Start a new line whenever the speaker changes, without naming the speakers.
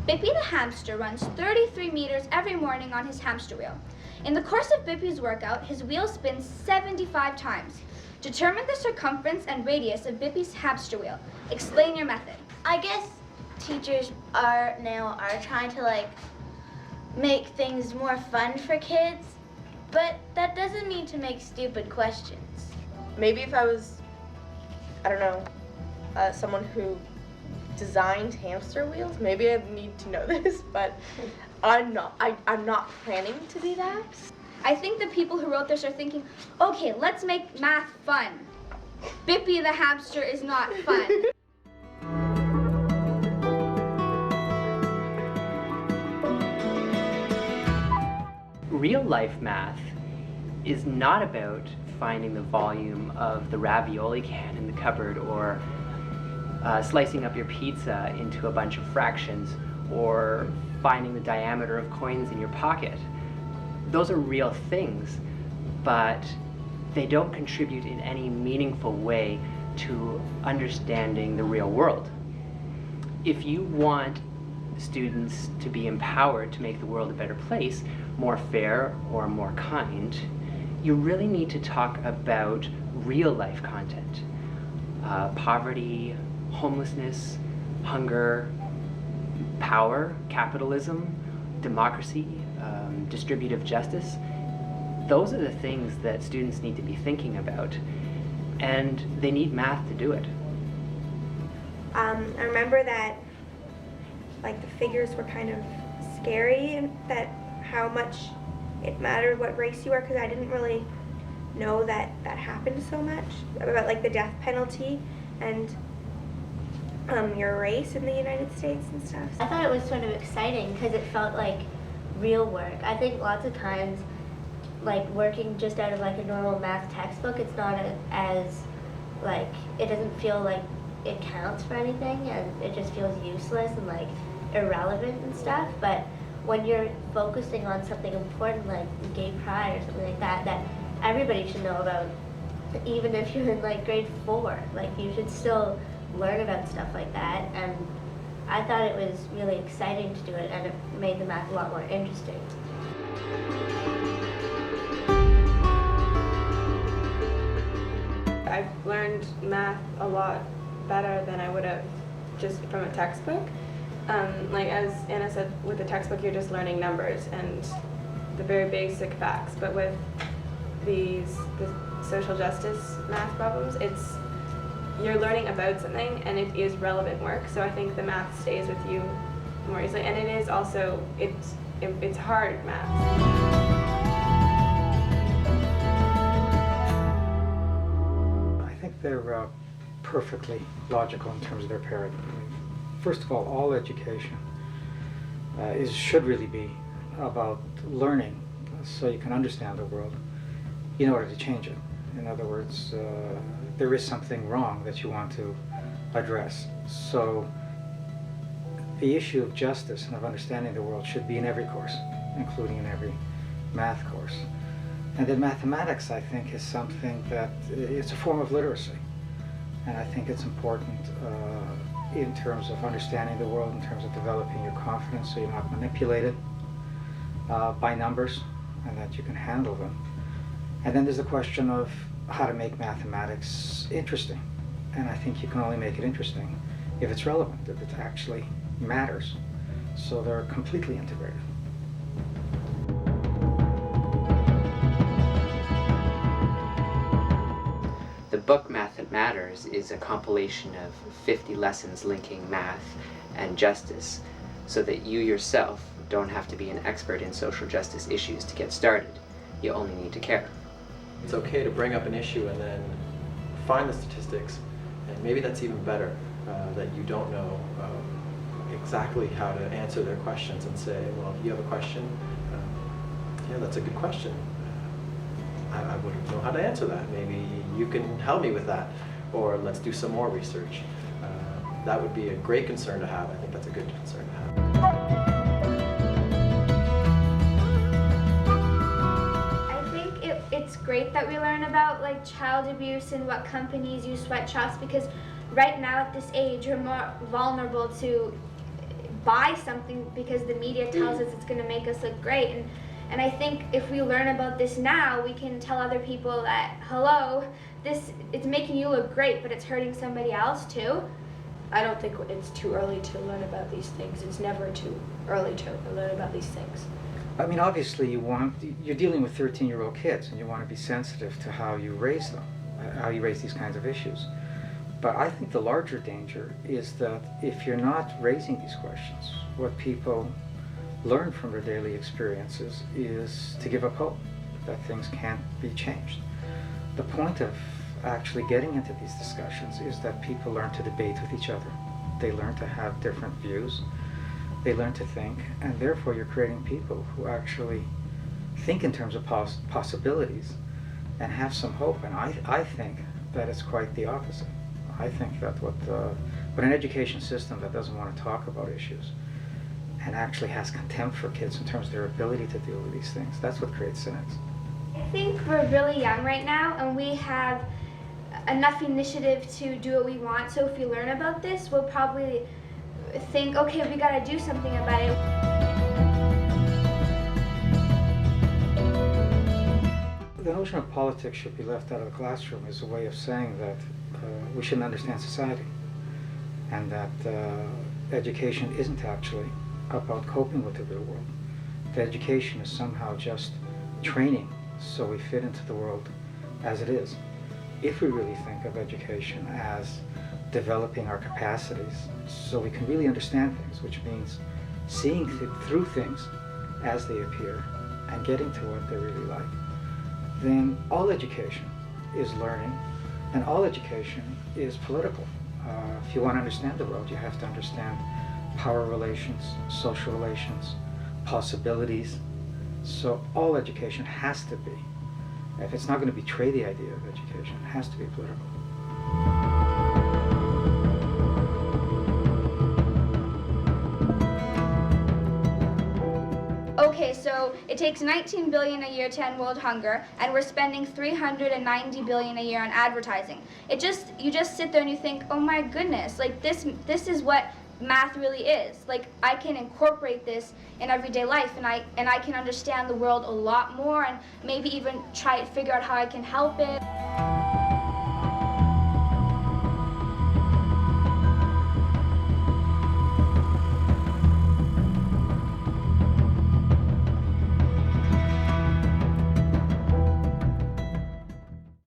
Bippy the hamster runs 33 meters every morning on his hamster wheel. In the course of Bippy's workout, his wheel spins 75 times. Determine the circumference and radius of Bippy's hamster wheel. Explain your method.
I guess teachers are trying to make things more fun for kids, but that doesn't mean to make stupid questions.
Maybe if I was, I don't know, someone who designed hamster wheels, maybe I need to know this, but I'm not planning to do that.
I think the people who wrote this are thinking, okay, let's make math fun. Bippy the hamster is not fun.
Real life math is not about finding the volume of the ravioli can in the cupboard, or slicing up your pizza into a bunch of fractions, or finding the diameter of coins in your pocket. Those are real things, but they don't contribute in any meaningful way to understanding the real world. If you want students to be empowered to make the world a better place, more fair or more kind, you really need to talk about real life content. Poverty, homelessness, hunger, power, capitalism, democracy, distributive justice. Those are the things that students need to be thinking about, and they need math to do it.
I remember that the figures were kind of scary, and that how much it mattered what race you are, because I didn't really know that happened so much, about the death penalty and your race in the United States and stuff.
I thought it was sort of exciting because it felt like real work. I think lots of times, working just out of a normal math textbook, it's not as it doesn't feel like it counts for anything, and it just feels useless and irrelevant and stuff. But when you're focusing on something important like gay pride or something like that, that everybody should know about, even if you're in grade 4, you should still learn about stuff like that. And I thought it was really exciting to do it, and it made the math a lot more interesting.
I've learned math a lot better than I would have just from a textbook. As Anna said, with the textbook you're just learning numbers and the very basic facts, but with the social justice math problems, you're learning about something and it is relevant work, so I think the math stays with you more easily, and it is also, it's hard math.
I think they're perfectly logical in terms of their paradigm. First of all education should really be about learning so you can understand the world in order to change it. In other words, there is something wrong that you want to address. So the issue of justice and of understanding the world should be in every course, including in every math course. And then mathematics, I think, is something that it's a form of literacy. And I think it's important in terms of understanding the world, in terms of developing your confidence so you're not manipulated by numbers and that you can handle them. And then there's the question of how to make mathematics interesting. And I think you can only make it interesting if it's relevant, if it actually matters. So they're completely integrated.
The book Math That Matters is a compilation of 50 lessons linking math and justice, so that you yourself don't have to be an expert in social justice issues to get started. You only need to care.
It's okay to bring up an issue and then find the statistics, and maybe that's even better, that you don't know exactly how to answer their questions, and say, well, if you have a question, yeah, that's a good question. I wouldn't know how to answer that. Maybe you can help me with that, or let's do some more research. That would be a great concern to have. I think that's a good concern to have.
I think it's great that we learn about child abuse and what companies use sweatshops, because right now at this age you're more vulnerable to buy something because the media tells us it's going to make us look great. And I think if we learn about this now, we can tell other people that, hello, it's making you look great, but it's hurting somebody else too.
I don't think it's too early to learn about these things. It's never too early to learn about these things.
I mean, obviously you're dealing with 13-year-old kids, and you want to be sensitive to how you raise them, how you raise these kinds of issues. But I think the larger danger is that if you're not raising these questions, what people learn from their daily experiences is to give up hope that things can't be changed. The point of actually getting into these discussions is that people learn to debate with each other. They learn to have different views. They learn to think, and therefore you're creating people who actually think in terms of possibilities and have some hope. And I think that it's quite the opposite. I think that what an education system that doesn't want to talk about issues and actually has contempt for kids in terms of their ability to deal with these things, that's what creates cynics.
I think we're really young right now, and we have enough initiative to do what we want. So if we learn about this, we'll probably think, okay, we gotta do something about it.
The notion of politics should be left out of the classroom is a way of saying that we shouldn't understand society, and that education isn't actually about coping with the real world. The education is somehow just training so we fit into the world as it is. If we really think of education as developing our capacities so we can really understand things, which means seeing through things as they appear and getting to what they're really like, then all education is learning, and all education is political. If you want to understand the world, you have to understand power relations, social relations, possibilities. So all education has to be, if it's not going to betray the idea of education, it has to be political.
Okay, so it takes 19 billion a year to end world hunger, and we're spending 390 billion a year on advertising. You just sit there and you think, oh my goodness, like this is what math really is. Like, I can incorporate this in everyday life, and I can understand the world a lot more, and maybe even try to figure out how I can help it.